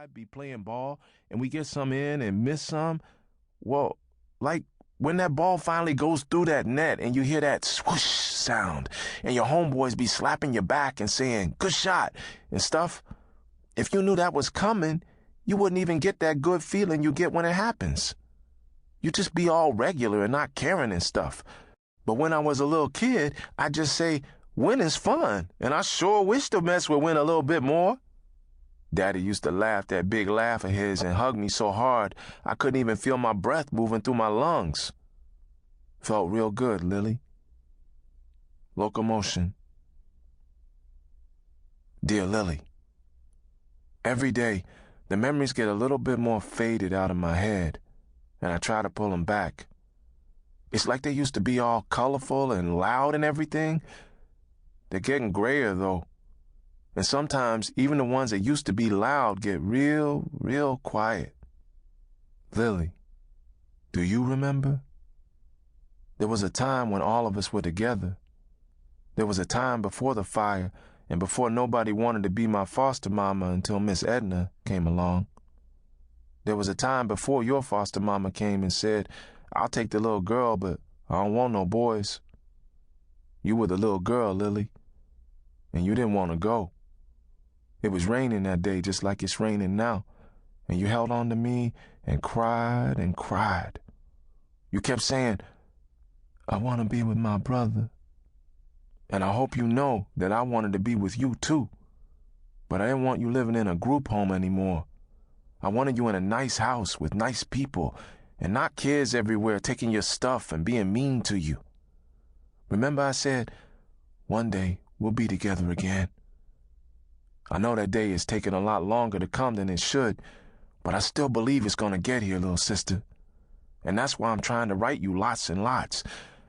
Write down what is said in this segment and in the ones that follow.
outside, be playing ball, and we get some in and miss some, well, like when that ball finally goes through that net and you hear that swoosh sound and your homeboys be slapping your back and saying, good shot and stuff, if you knew that was coming, you wouldn't even get that good feeling you get when it happens. You'd just be all regular and not caring and stuff. But when I was a little kid, I'd just say, winning's fun, and I sure wish the Mets would win a little bit more. Daddy used to laugh that big laugh of his and hug me so hard I couldn't even feel my breath moving through my lungs. Felt real good, Lili. Locomotion. Dear Lili, every day, the memories get a little bit more faded out of my head, and I try to pull them back. It's like they used to be all colorful and loud and everything. They're getting grayer, though. And sometimes even the ones that used to be loud get real, real quiet. Lili, do you remember? There was a time when all of us were together. There was a time before the fire and before nobody wanted to be my foster mama until Miss Edna came along. There was a time before your foster mama came and said, I'll take the little girl, but I don't want no boys. You were the little girl, Lili, and you didn't want to go. It was raining that day just like it's raining now, and you held on to me and cried and cried. You kept saying, I want to be with my brother. And I hope you know that I wanted to be with you too, but I didn't want you living in a group home anymore. I wanted you in a nice house with nice people and not kids everywhere taking your stuff and being mean to you. Remember I said, one day we'll be together again. I know that day is taking a lot longer to come than it should, but I still believe it's going to get here, little sister. And that's why I'm trying to write you lots and lots,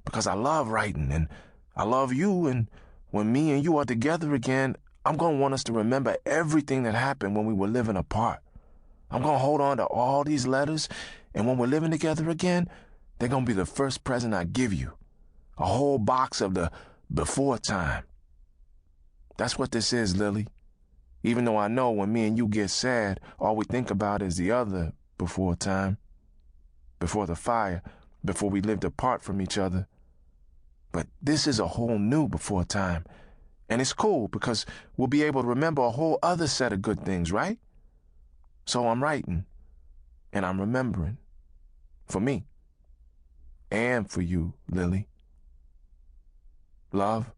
because I love writing and I love you, and when me and you are together again, I'm going to want us to remember everything that happened when we were living apart. I'm going to hold on to all these letters, and when we're living together again, they're going to be the first present I give you. A whole box of the before time. That's what this is, Lili. Even though I know when me and you get sad, all we think about is the other before time. Before the fire, before we lived apart from each other. But this is a whole new before time. And it's cool because we'll be able to remember a whole other set of good things, right? So I'm writing, and I'm remembering. For me. And for you, Lili. Love.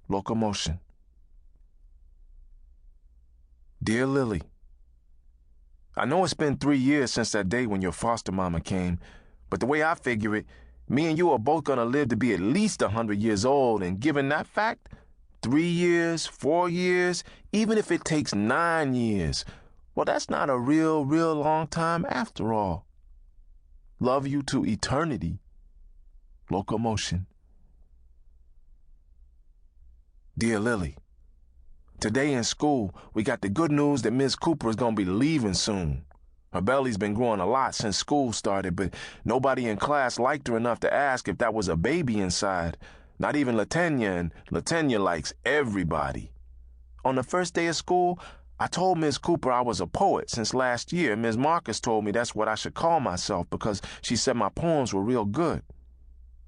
Locomotion. Dear Lili, I know it's been 3 years since that day when your foster mama came, but the way I figure it, me and you are both going to live to be at least 100 years old, and given that fact, 3 years, 4 years, even if it takes 9 years, well, that's not a real long time after all. Love you to eternity. Locomotion. Dear Lili, today in school, we got the good news that Ms. Cooper is going to be leaving soon. Her belly's been growing a lot since school started, but nobody in class liked her enough to ask if that was a baby inside. Not even Latanya, and Latanya likes everybody. On the first day of school, I told Ms. Cooper I was a poet since last year. Ms. Marcus told me that's what I should call myself because she said my poems were real good.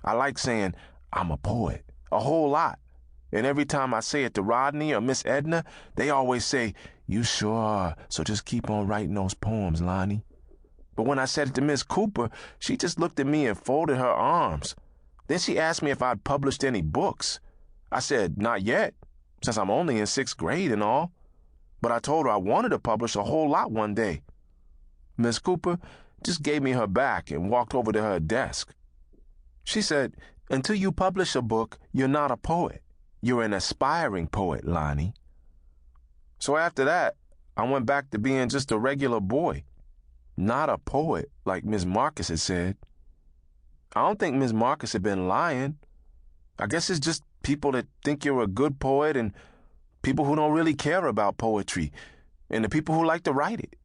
I like saying I'm a poet, a whole lot. And every time I say it to Rodney or Miss Edna, they always say, you sure are, so just keep on writing those poems, Lonnie. But when I said it to Miss Cooper, she just looked at me and folded her arms. Then she asked me if I'd published any books. I said, not yet, since I'm only in 6th grade and all. But I told her I wanted to publish a whole lot one day. Miss Cooper just gave me her back and walked over to her desk. She said, until you publish a book, you're not a poet. You're an aspiring poet, Lonnie. So after that, I went back to being just a regular boy, not a poet like Miss Marcus had said. I don't think Miss Marcus had been lying. I guess it's just people that think you're a good poet and people who don't really care about poetry and the people who like to write it.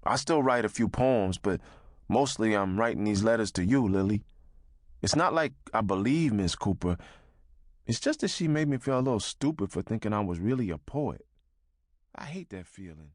I still write a few poems, but mostly I'm writing these letters to you, Lili. It's not like I believe Miss Cooper. It's just that she made me feel a little stupid for thinking I was really a poet. I hate that feeling.